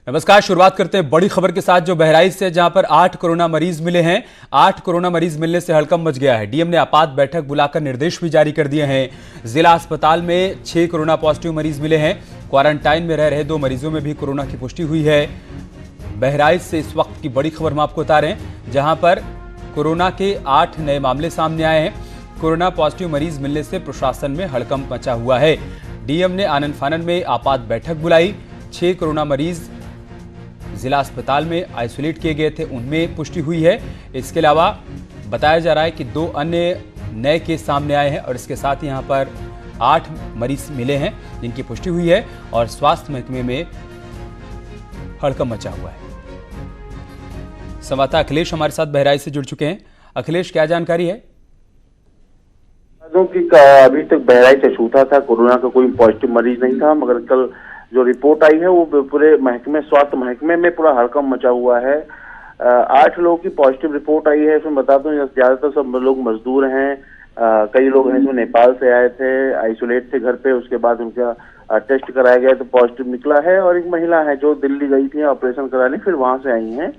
नमस्कार। शुरुआत करते हैं बड़ी खबर के साथ जो बहराइच से, जहां पर 8 कोरोना मरीज मिले हैं। 8 कोरोना मरीज मिलने से हड़कंप मच गया है। डीएम ने आपात बैठक बुलाकर निर्देश भी जारी कर दिए हैं। जिला अस्पताल में 6 कोरोना पॉजिटिव मरीज मिले हैं। क्वारंटाइन में रह रहे 2 मरीजों में भी कोरोना की पुष्टि हुई है। बहराइच से इस वक्त की बड़ी खबर हम आपको बता रहे हैं, जहां पर कोरोना के 8 नए मामले सामने आए हैं। कोरोना पॉजिटिव मरीज मिलने से प्रशासन में हड़कंप मचा हुआ है। डीएम ने आनन फानन में आपात बैठक बुलाई। 6 कोरोना मरीज जिला अस्पताल में आइसोलेट किए गए थे, उनमें पुष्टि हुई है। इसके अलावा बताया जा रहा है कि 2 अन्य नए केस सामने आए हैं और इसके साथ ही यहां पर 8 मरीज मिले हैं जिनकी पुष्टि हुई है और स्वास्थ्य महकमे में हड़कंप मचा हुआ है। संवाददाता अखिलेश हमारे साथ बहराइच से जुड़ चुके हैं। अखिलेश, क्या जानकारी है? अभी तक बहराइच अछूता था, कोरोना का कोई पॉजिटिव मरीज नहीं था, मगर कल जो रिपोर्ट आई है वो पूरे महकमे, स्वास्थ्य महकमे में पूरा हड़कंप मचा हुआ है। 8 लोगों की पॉजिटिव रिपोर्ट आई है। इसमें बता दूं, ज्यादातर सब लोग मजदूर हैं। कई लोग हैं जो नेपाल से आए थे, आइसोलेट थे घर पे, उसके बाद उनका टेस्ट कराया गया तो पॉजिटिव निकला है। और एक महिला है जो दिल्ली गई थी ऑपरेशन कराने, फिर वहां से आई हैं,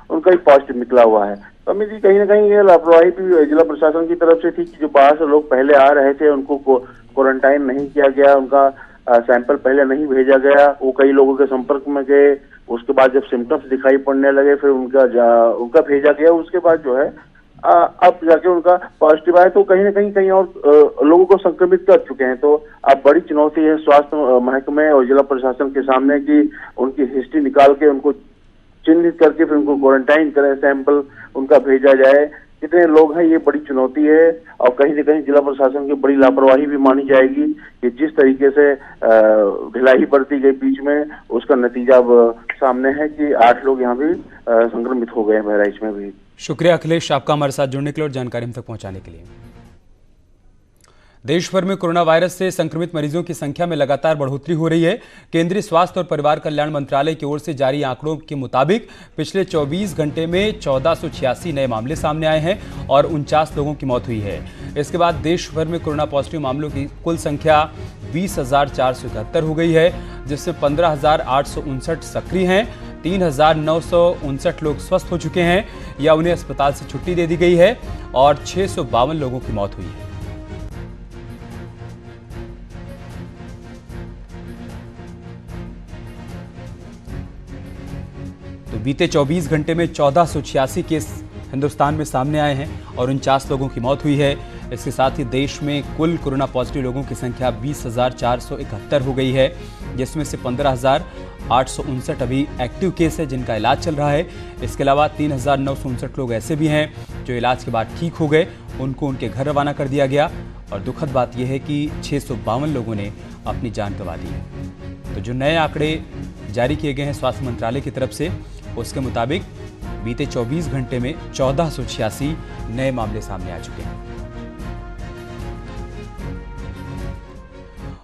उनका भी पॉजिटिव निकला हुआ है। तो अमित जी, कहीं ना कहीं ये लापरवाही भी जिला प्रशासन की तरफ से थी कि जो बाहर से लोग पहले आ रहे थे उनको क्वारंटाइन नहीं किया गया, उनका सैंपल पहले नहीं भेजा गया। वो कई लोगों के संपर्क में गए, उसके बाद जब सिम्टम्स दिखाई पड़ने लगे फिर उनका भेजा गया। उसके बाद जो है अब जाके उनका पॉजिटिव आया, तो कहीं ना कहीं और लोगों को संक्रमित कर चुके हैं। तो अब बड़ी चुनौती है स्वास्थ्य महकमे और जिला प्रशासन के सामने कि उनकी हिस्ट्री निकाल के उनको चिन्हित करके फिर उनको क्वारंटाइन करें, सैंपल उनका भेजा जाए। कितने लोग हैं, ये बड़ी चुनौती है और कहीं न कहीं जिला प्रशासन की बड़ी लापरवाही भी मानी जाएगी कि जिस तरीके से ढिलाई बरती गई बीच में, उसका नतीजा अब सामने है कि 8 लोग यहाँ भी संक्रमित हो गए हैं बहराइच में भी। शुक्रिया अखिलेश, आपका हमारे साथ जुड़ने के लिए और जानकारी हम तक पहुंचाने के लिए। देश भर में कोरोना वायरस से संक्रमित मरीजों की संख्या में लगातार बढ़ोतरी हो रही है। केंद्रीय स्वास्थ्य और परिवार कल्याण मंत्रालय की ओर से जारी आंकड़ों के मुताबिक पिछले 24 घंटे में 1486 नए मामले सामने आए हैं और 49 लोगों की मौत हुई है। इसके बाद देश भर में कोरोना पॉजिटिव मामलों की कुल संख्या 20,471 हो गई है, जिसमें 15,859 सक्रिय हैं। 3,959 लोग स्वस्थ हो चुके हैं या उन्हें अस्पताल से छुट्टी दे दी गई है और 652 लोगों की मौत हुई है। तो बीते 24 घंटे में 1486 केस हिंदुस्तान में सामने आए हैं और 49 लोगों की मौत हुई है। इसके साथ ही देश में कुल कोरोना पॉजिटिव लोगों की संख्या 20,471 हो गई है, जिसमें से 15,859 अभी एक्टिव केस है जिनका इलाज चल रहा है। इसके अलावा 3,959 लोग ऐसे भी हैं जो इलाज के बाद ठीक हो गए, उनको उनके घर रवाना कर दिया गया। और दुखद बात यह है कि 652 लोगों ने अपनी जान गंवा दी है। तो जो नए आंकड़े जारी किए गए हैं स्वास्थ्य मंत्रालय की तरफ से, उसके मुताबिक बीते 24 घंटे में 1486 नए मामले सामने आ चुके हैं।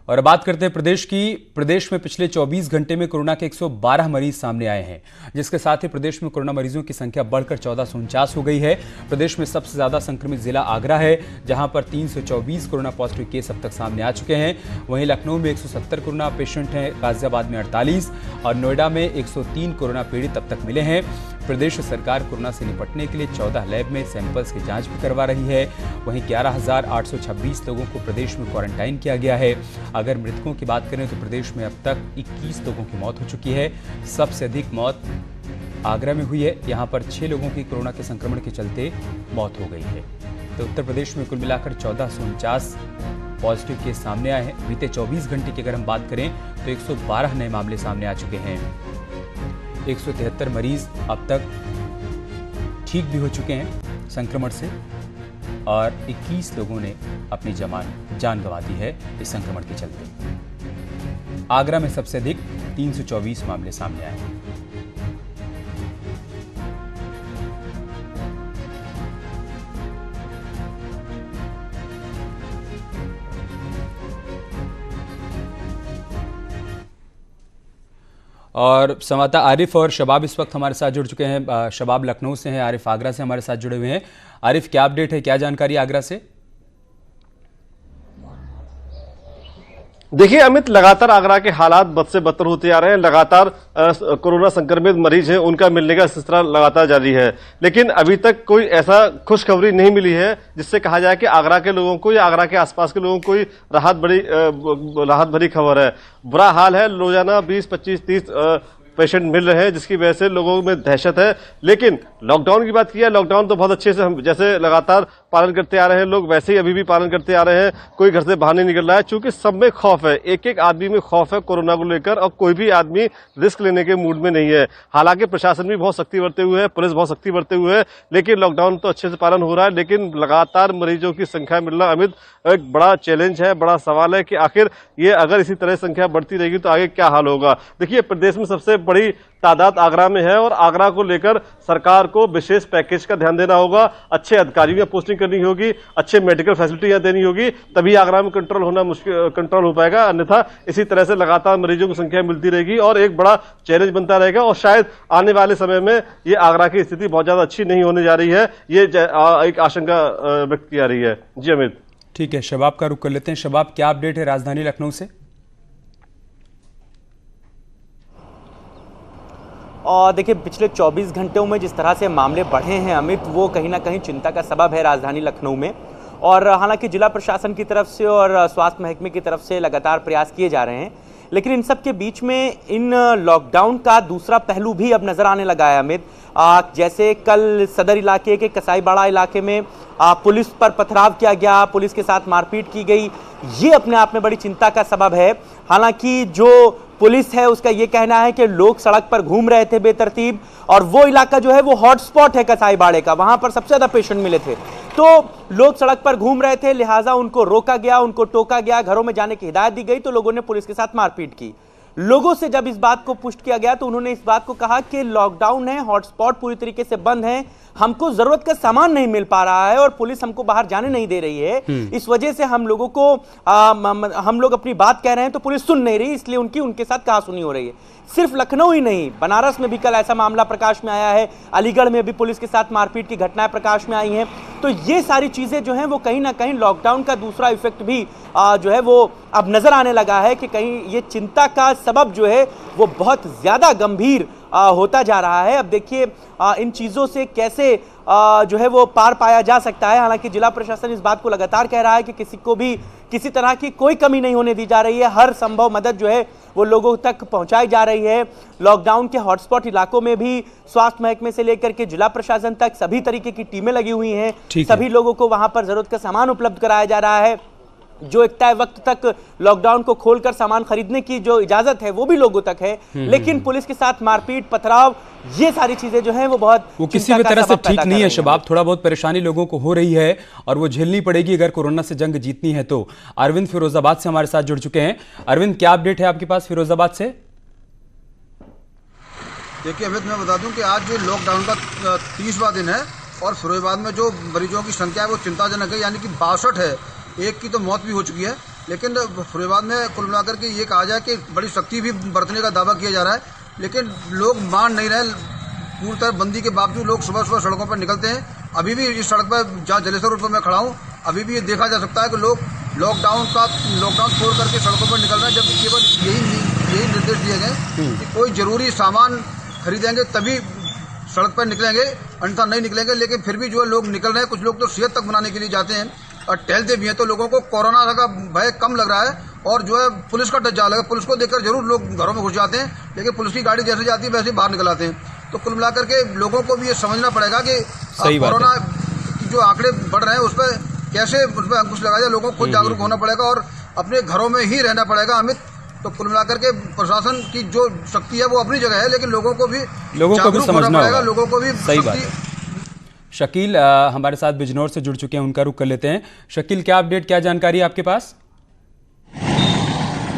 और बात करते हैं प्रदेश की। प्रदेश में पिछले 24 घंटे में कोरोना के 112 मरीज सामने आए हैं, जिसके साथ ही प्रदेश में कोरोना मरीजों की संख्या बढ़कर 1449 हो गई है। प्रदेश में सबसे ज्यादा संक्रमित जिला आगरा है, जहां पर 324 कोरोना पॉजिटिव केस अब तक सामने आ चुके हैं। वहीं लखनऊ में 170 कोरोना पेशेंट हैं, गाजियाबाद में 48 और नोएडा में 103 कोरोना पीड़ित अब तक मिले हैं। प्रदेश सरकार कोरोना से निपटने के लिए 14 लैब में सैंपल्स की जांच भी करवा रही है। वहीं 11,826 लोगों को प्रदेश में क्वारंटाइन किया गया है। अगर मृतकों की बात करें तो प्रदेश में अब तक 21 लोगों की मौत हो चुकी है। सबसे अधिक मौत आगरा में हुई है, यहाँ पर 6 लोगों की कोरोना के संक्रमण के चलते मौत हो गई है। तो उत्तर प्रदेश में कुल मिलाकर 1449 पॉजिटिव केस सामने आए हैं। बीते 24 घंटे की अगर हम बात करें तो 112 नए मामले सामने आ चुके हैं। 173 मरीज अब तक ठीक भी हो चुके हैं संक्रमण से और 21 लोगों ने अपनी जान गंवा दी है इस संक्रमण के चलते। आगरा में सबसे अधिक 324 मामले सामने आए हैं। और संवाददाता आरिफ और शबाब इस वक्त हमारे साथ जुड़ चुके हैं। शबाब लखनऊ से हैं, आरिफ आगरा से हमारे साथ जुड़े हुए हैं। आरिफ, क्या अपडेट है, क्या जानकारी आगरा से? देखिए अमित, लगातार आगरा के हालात बद से बदतर होते जा रहे हैं। लगातार कोरोना संक्रमित मरीज हैं, उनका मिलने का सिलसिला लगातार जारी है, लेकिन अभी तक कोई ऐसा खुशखबरी नहीं मिली है जिससे कहा जाए कि आगरा के लोगों को या आगरा के आसपास के लोगों को कोई राहत भरी खबर है। बुरा हाल है, रोजाना 20, 25, 30 पेशेंट मिल रहे हैं, जिसकी वजह से लोगों में दहशत है। लेकिन लॉकडाउन की बात की है, लॉकडाउन तो बहुत अच्छे से हम जैसे लगातार पालन करते आ रहे हैं लोग, वैसे ही अभी भी पालन करते आ रहे हैं। कोई घर से बाहर नहीं निकल रहा है, क्योंकि सब में खौफ है, एक एक आदमी में खौफ है कोरोना को लेकर, और कोई भी आदमी रिस्क लेने के मूड में नहीं है। हालांकि प्रशासन भी बहुत सख्ती बरते हुए है, पुलिस बहुत सख्ती बरते हुए है, लेकिन लॉकडाउन तो अच्छे से पालन हो रहा है। लेकिन लगातार मरीजों की संख्या मिलना अमित एक बड़ा चैलेंज है, बड़ा सवाल है कि आखिर ये अगर इसी तरह संख्या बढ़ती रहेगी तो आगे क्या हाल होगा। देखिए, प्रदेश में सबसे बड़ी तादाद आगरा में है, और आगरा को लेकर सरकार को विशेष पैकेज का ध्यान देना होगा, अच्छे अधिकारियों की पोस्टिंग करनी होगी, अच्छे मेडिकल फैसिलिटी देनी होगी, तभी आगरा में कंट्रोल हो पाएगा। अन्यथा इसी तरह से लगातार मरीजों की संख्या मिलती रहेगी और एक बड़ा चैलेंज बनता रहेगा, और शायद आने वाले समय में ये आगरा की स्थिति बहुत ज्यादा अच्छी नहीं होने जा रही है, ये एक आशंका व्यक्त की जा रही है। जी अमित। ठीक है, शबाब का रुख कर लेते हैं। शबाब, क्या अपडेट है राजधानी लखनऊ से? और देखिए, पिछले 24 घंटों में जिस तरह से मामले बढ़े हैं अमित, वो कहीं ना कहीं चिंता का सबब है राजधानी लखनऊ में। और हालांकि जिला प्रशासन की तरफ से और स्वास्थ्य महकमे की तरफ से लगातार प्रयास किए जा रहे हैं, लेकिन इन सब के बीच में इन लॉकडाउन का दूसरा पहलू भी अब नजर आने लगा है अमित। जैसे कल सदर इलाके के कसाईबाड़ा इलाके में पुलिस पर पथराव किया गया, पुलिस के साथ मारपीट की गई, ये अपने आप में बड़ी चिंता का सबब है। हालांकि जो पुलिस है उसका ये कहना है कि लोग सड़क पर घूम रहे थे बेतरतीब, और वो इलाका जो है वो हॉटस्पॉट है कसाईबाड़े का, वहां पर सबसे ज्यादा पेशेंट मिले थे, तो लोग सड़क पर घूम रहे थे, लिहाजा उनको रोका गया, उनको टोका गया, घरों में जाने की हिदायत दी गई, तो लोगों ने पुलिस के साथ मारपीट की। लोगों से जब इस बात को पुष्ट किया गया तो उन्होंने इस बात को कहा कि लॉकडाउन है, हॉटस्पॉट पूरी तरीके से बंद है, हमको जरूरत का सामान नहीं मिल पा रहा है और पुलिस हमको बाहर जाने नहीं दे रही है, इस वजह से हम लोगों को हम लोग अपनी बात कह रहे हैं तो पुलिस सुन नहीं रही, इसलिए उनके साथ कहासुनी हो रही है। सिर्फ लखनऊ ही नहीं, बनारस में भी कल ऐसा मामला प्रकाश में आया है, अलीगढ़ में भी पुलिस के साथ मारपीट की घटनाएं प्रकाश में आई हैं। तो ये सारी चीजें जो हैं वो कहीं ना कहीं लॉकडाउन का दूसरा इफेक्ट भी जो है वो अब नजर आने लगा है कि कहीं ये चिंता का सबब जो है वो बहुत ज्यादा गंभीर होता जा रहा है। अब देखिए इन चीजों से कैसे जो है वो पार पाया जा सकता है। हालांकि जिला प्रशासन इस बात को लगातार कह रहा है कि किसी को भी किसी तरह की कोई कमी नहीं होने दी जा रही है, हर संभव मदद जो है वो लोगों तक पहुंचाई जा रही है। लॉकडाउन के हॉटस्पॉट इलाकों में भी स्वास्थ्य महकमे से लेकर के जिला प्रशासन तक सभी तरीके की टीमें लगी हुई हैं, सभी लोगों को वहां पर जरूरत का सामान उपलब्ध कराया जा रहा है। जो एक तय वक्त तक लॉकडाउन को खोलकर सामान खरीदने की जो इजाजत है वो भी लोगों तक है, लेकिन पुलिस के साथ मारपीट, पथराव, ये सारी चीजें जो हैं वो बहुत वो किसी भी तरह से ठीक नहीं है। शबाब, थोड़ा बहुत परेशानी लोगों को हो रही है और वो झेलनी पड़ेगी अगर कोरोना से जंग जीतनी है तो। अरविंद फिरोजाबाद से हमारे साथ जुड़ चुके हैं। अरविंद, क्या अपडेट है आपके पास फिरोजाबाद से? देखिए अमित, मैं बता दूं कि आज जो लॉकडाउन का 30वां दिन है और फिरोजाबाद में जो मरीजों की संख्या है वो चिंताजनक है, यानी कि 62 है। एक की तो मौत भी हो चुकी है, लेकिन फिरोजाबाद में कुल मिलाकर के ये कहा जाए कि बड़ी सख्ती भी बरतने का दावा किया जा रहा है, लेकिन लोग मान नहीं रहे। पूरी तरह बंदी के बावजूद लोग सुबह सुबह सड़कों पर निकलते हैं। अभी भी इस सड़क पर जहाँ जलेसर रोड पर मैं खड़ा हूँ, अभी भी ये देखा जा सकता है कि लोग लॉकडाउन तोड़ करके सड़कों पर निकल रहे हैं, जबकि केवल यही निर्देश दिए गए कि कोई जरूरी सामान खरीदेंगे तभी सड़क पर निकलेंगे, अन्यथा नहीं निकलेंगे। लेकिन फिर भी जो लोग निकल रहे हैं, कुछ लोग तो सेहत तक बनाने के लिए जाते हैं और टहलते भी हैं, तो लोगों को कोरोना का भय कम लग रहा है और जो है पुलिस का डर लगा। पुलिस को देखकर जरूर लोग घरों में घुस जाते हैं, लेकिन पुलिस की गाड़ी जैसे जाती है वैसे बाहर निकल आते हैं। तो कुल मिलाकर के लोगों को भी ये समझना पड़ेगा कि कोरोना की जो आंकड़े बढ़ रहे हैं उस पर कैसे उस पर अंकुश लगाया जाए। लोगों को खुद जागरूक होना पड़ेगा और अपने घरों में ही रहना पड़ेगा अमित। तो कुल मिलाकर के प्रशासन की जो शक्ति है वो अपनी जगह है, लेकिन लोगों को भी समझना पड़ेगा, लोगों को भी सही बात है। शकील हमारे साथ बिजनौर से जुड़ चुके हैं, उनका रुख कर लेते हैं। शकील, क्या अपडेट, क्या जानकारी है आपके पास?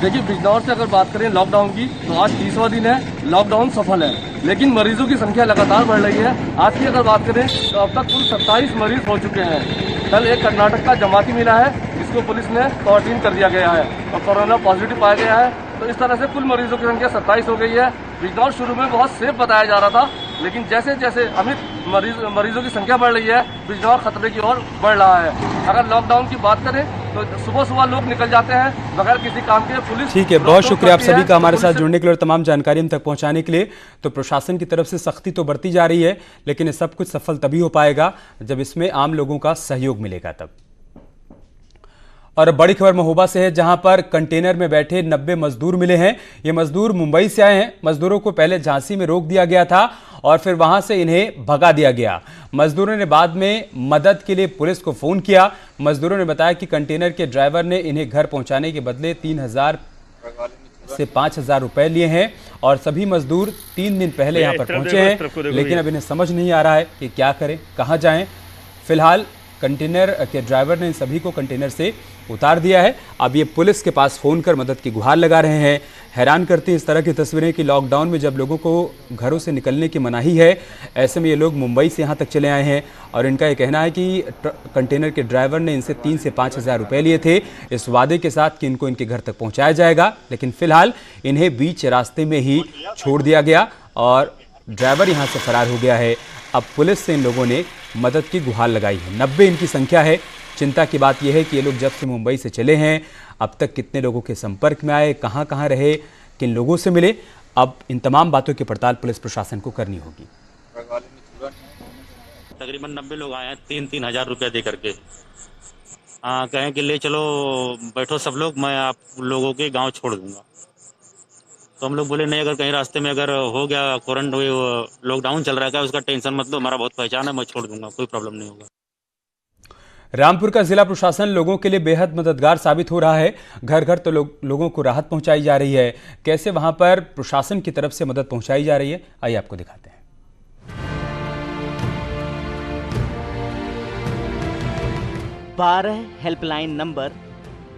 देखिए, बिजनौर से अगर बात करें लॉकडाउन की तो आज 30वां दिन है, लॉकडाउन सफल है, लेकिन मरीजों की संख्या लगातार बढ़ रही है। आज की अगर बात करें तो अब तक कुल 27 मरीज हो चुके हैं। कल एक कर्नाटक का जमाती मिला है, जिसको पुलिस ने क्वारंटीन कर दिया गया है और कोरोना पॉजिटिव पाया गया है। तो इस तरह से कुल मरीजों की संख्या 27 हो गई है। बिजनौर शुरू में बहुत सेफ बताया जा रहा था, लेकिन जैसे जैसे अमित मरीजों की संख्या बढ़ रही है, बिजनौर खतरे की ओर बढ़ रहा है। अगर लॉकडाउन की बात करें तो सुबह सुबह लोग निकल जाते हैं बगैर किसी काम के। पुलिस ठीक है, बहुत शुक्रिया आप सभी का हमारे साथ जुड़ने के लिए और तमाम जानकारी हम तक पहुंचाने के लिए। तो प्रशासन की तरफ से सख्ती तो बढ़ती जा रही है, लेकिन ये सब कुछ सफल तभी हो पाएगा जब इसमें आम लोगों का सहयोग मिलेगा तब। और बड़ी खबर महोबा से है, जहां पर कंटेनर में बैठे 90 मजदूर मिले हैं। ये मजदूर मुंबई से आए हैं। मजदूरों को पहले झांसी में रोक दिया गया था और फिर वहां से इन्हें भगा दिया गया। मजदूरों ने बाद में मदद के लिए पुलिस को फोन किया। मजदूरों ने बताया कि कंटेनर के ड्राइवर ने इन्हें घर पहुंचाने के बदले 3000 से 5000 रुपए लिए हैं और सभी मजदूर 3 दिन पहले यहां पर पहुंचे हैं, लेकिन अब इन्हें समझ नहीं आ रहा है कि क्या करें, कहां जाएं। फिलहाल कंटेनर के ड्राइवर ने इन सभी को कंटेनर से उतार दिया है। अब ये पुलिस के पास फोन कर मदद की गुहार लगा रहे हैं। हैरान करती हैं इस तरह की तस्वीरें कि लॉकडाउन में जब लोगों को घरों से निकलने की मनाही है, ऐसे में ये लोग मुंबई से यहाँ तक चले आए हैं और इनका ये कहना है कि कंटेनर के ड्राइवर ने इनसे 3 से 5000 रुपए लिए थे इस वादे के साथ कि इनको इनके घर तक पहुँचाया जाएगा, लेकिन फिलहाल इन्हें बीच रास्ते में ही छोड़ दिया गया और ड्राइवर यहाँ से फरार हो गया है। अब पुलिस से इन लोगों ने मदद की गुहार लगाई है। 90 इनकी संख्या है। चिंता की बात यह है कि ये लोग जब से मुंबई से चले हैं अब तक कितने लोगों के संपर्क में आए, कहां कहां रहे, किन लोगों से मिले। अब इन तमाम बातों की पड़ताल पुलिस प्रशासन को करनी होगी। तकरीबन 90 लोग आए हैं 3-3 हजार रुपया दे करके। कहें कि ले चलो बैठो सब लोग, मैं आप लोगों के गांव छोड़ दूंगा। तो हम लोग बोले नहीं, अगर कहीं रास्ते में अगर हो गया क्वारंटाइन लॉकडाउन चल रहा है उसका टेंशन मत लो, हमारा बहुत पहचान है, मैं छोड़ दूंगा, कोई प्रॉब्लम नहीं होगा। रामपुर का जिला प्रशासन लोगों के लिए बेहद मददगार साबित हो रहा है। घर घर तो लोगों को राहत पहुंचाई जा रही है। कैसे वहां पर प्रशासन की तरफ से मदद पहुंचाई जा रही है, आइए आपको दिखाते हैं। 12 helpline number,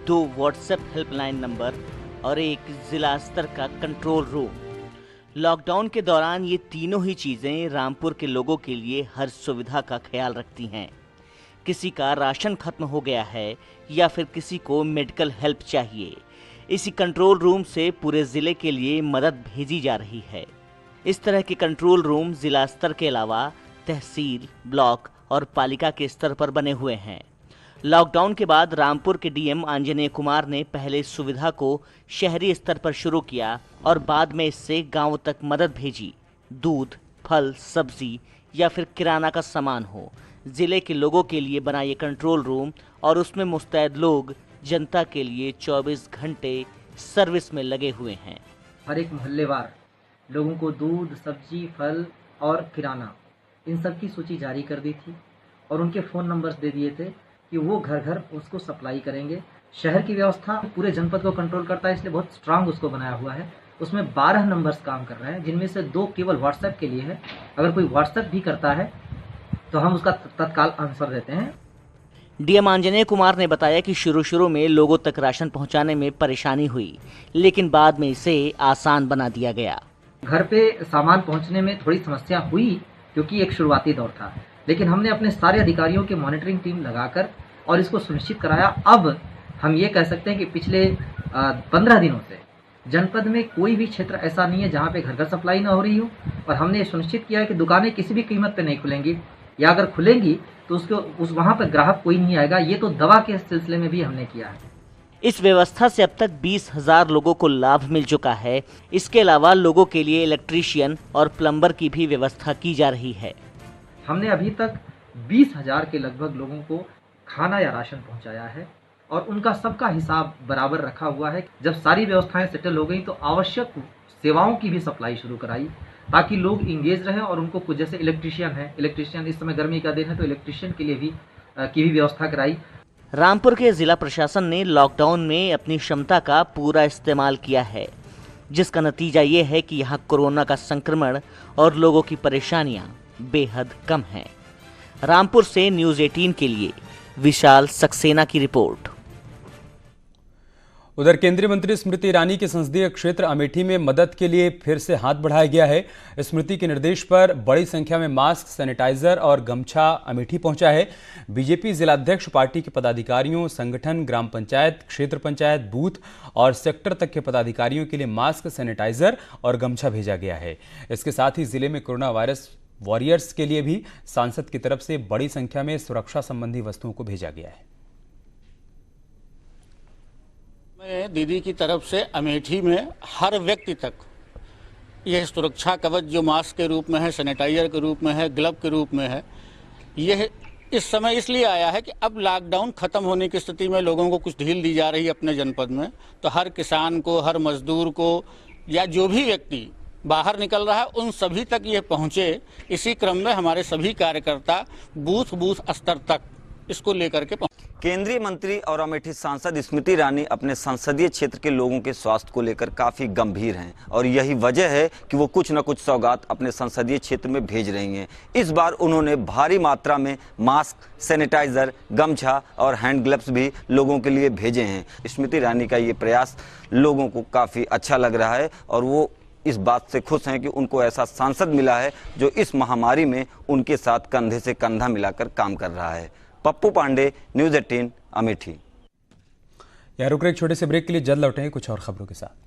2 WhatsApp helpline number और एक जिला स्तर का कंट्रोल रूम। लॉकडाउन के दौरान ये तीनों ही चीजें रामपुर के लोगों के लिए हर सुविधा का ख्याल रखती हैं। किसी का राशन खत्म हो गया है या फिर किसी को मेडिकल हेल्प चाहिए, इसी कंट्रोल रूम से पूरे ज़िले के लिए मदद भेजी जा रही है। इस तरह के कंट्रोल रूम ज़िला स्तर के अलावा तहसील, ब्लॉक और पालिका के स्तर पर बने हुए हैं। लॉकडाउन के बाद रामपुर के डीएम आंजनेय कुमार ने पहले सुविधा को शहरी स्तर पर शुरू किया और बाद में इससे गाँव तक मदद भेजी। दूध, फल, सब्जी या फिर किराना का सामान हो, जिले के लोगों के लिए बना ये कंट्रोल रूम और उसमें मुस्तैद लोग जनता के लिए 24 घंटे सर्विस में लगे हुए हैं। हर एक मोहल्लेवार लोगों को दूध, सब्जी, फल और किराना इन सब की सूची जारी कर दी थी और उनके फ़ोन नंबर्स दे दिए थे कि वो घर घर उसको सप्लाई करेंगे। शहर की व्यवस्था पूरे जनपद को कंट्रोल करता है, इसलिए बहुत स्ट्रांग उसको बनाया हुआ है। उसमें 12 नंबर्स काम कर रहे हैं, जिनमें से 2 केवल व्हाट्सएप के लिए है। अगर कोई व्हाट्सएप भी करता है तो हम उसका तत्काल आंसर देते हैं। डीएम आंजनेय कुमार ने बताया कि शुरू में लोगों तक राशन पहुंचाने में परेशानी हुई, लेकिन बाद में इसे आसान बना दिया गया। घर पे सामान पहुंचने में थोड़ी समस्या हुई क्योंकि एक शुरुआती दौर था, लेकिन हमने अपने सारे अधिकारियों की मॉनिटरिंग टीम लगाकर और इसको सुनिश्चित कराया। अब हम ये कह सकते हैं कि पिछले 15 दिनों से जनपद में कोई भी क्षेत्र ऐसा नहीं है जहाँ पे घर घर सप्लाई न हो रही हो, और हमने ये सुनिश्चित किया है कि दुकानें किसी भी कीमत पे नहीं खुलेंगी, या अगर खुलेंगी तो वहाँ पर ग्राहक कोई नहीं आएगा। ये तो दवा के सिलसिले में भी हमने किया है। इस व्यवस्था से अब तक 20,000 लोगों को लाभ मिल चुका है। इसके अलावा लोगों के लिए इलेक्ट्रीशियन और प्लम्बर की भी व्यवस्था की जा रही है। हमने अभी तक 20,000 के लगभग लोगों को खाना या राशन पहुंचाया है और उनका सबका हिसाब बराबर रखा हुआ है। जब सारी व्यवस्थाएं सेटल हो गई तो आवश्यक सेवाओं की भी सप्लाई शुरू कराई ताकि लोग इंगेज रहें और उनको कुछ, जैसे इलेक्ट्रीशियन इस समय गर्मी का दिन है तो इलेक्ट्रीशियन के लिए भी की भी व्यवस्था कराई। रामपुर के जिला प्रशासन ने लॉकडाउन में अपनी क्षमता का पूरा इस्तेमाल किया है, जिसका नतीजा ये है कि यहाँ कोरोना का संक्रमण और लोगों की परेशानियां बेहद कम हैं। रामपुर से न्यूज़ 18 के लिए विशाल सक्सेना की रिपोर्ट। उधर केंद्रीय मंत्री स्मृति ईरानी के संसदीय क्षेत्र अमेठी में मदद के लिए फिर से हाथ बढ़ाया गया है। स्मृति के निर्देश पर बड़ी संख्या में मास्क, सैनिटाइजर और गमछा अमेठी पहुंचा है। बीजेपी जिलाध्यक्ष, पार्टी के पदाधिकारियों, संगठन, ग्राम पंचायत, क्षेत्र पंचायत, बूथ और सेक्टर तक के पदाधिकारियों के लिए मास्क, सैनिटाइजर और गमछा भेजा गया है। इसके साथ ही जिले में कोरोना वायरस वॉरियर्स के लिए भी सांसद की तरफ से बड़ी संख्या में सुरक्षा संबंधी वस्तुओं को भेजा गया है। दीदी की तरफ से अमेठी में हर व्यक्ति तक यह सुरक्षा कवच जो मास्क के रूप में है, सैनिटाइजर के रूप में है, ग्लव के रूप में है, यह इस समय इसलिए आया है कि अब लॉकडाउन खत्म होने की स्थिति में लोगों को कुछ ढील दी जा रही है अपने जनपद में, तो हर किसान को, हर मजदूर को या जो भी व्यक्ति बाहर निकल रहा है उन सभी तक ये पहुंचे। इसी क्रम में हमारे सभी कार्यकर्ता बूथ स्तर तक इसको लेकर के केंद्रीय मंत्री और अमेठी सांसद स्मृति ईरानी अपने संसदीय क्षेत्र के लोगों के स्वास्थ्य को लेकर काफी गंभीर हैं और यही वजह है कि वो कुछ न कुछ सौगात अपने संसदीय क्षेत्र में भेज रही हैं। इस बार उन्होंने भारी मात्रा में मास्क, सैनिटाइजर, गमछा और हैंड ग्लव्स भी लोगों के लिए भेजे हैं। स्मृति ईरानी का ये प्रयास लोगों को काफी अच्छा लग रहा है और वो इस बात से खुश हैं कि उनको ऐसा सांसद मिला है जो इस महामारी में उनके साथ कंधे से कंधा मिलाकर काम कर रहा है। पप्पू पांडे, न्यूज़ 18 अमेठी। यहाँ रुक रहे एक छोटे से ब्रेक के लिए, जल्द लौटेंगे कुछ और खबरों के साथ।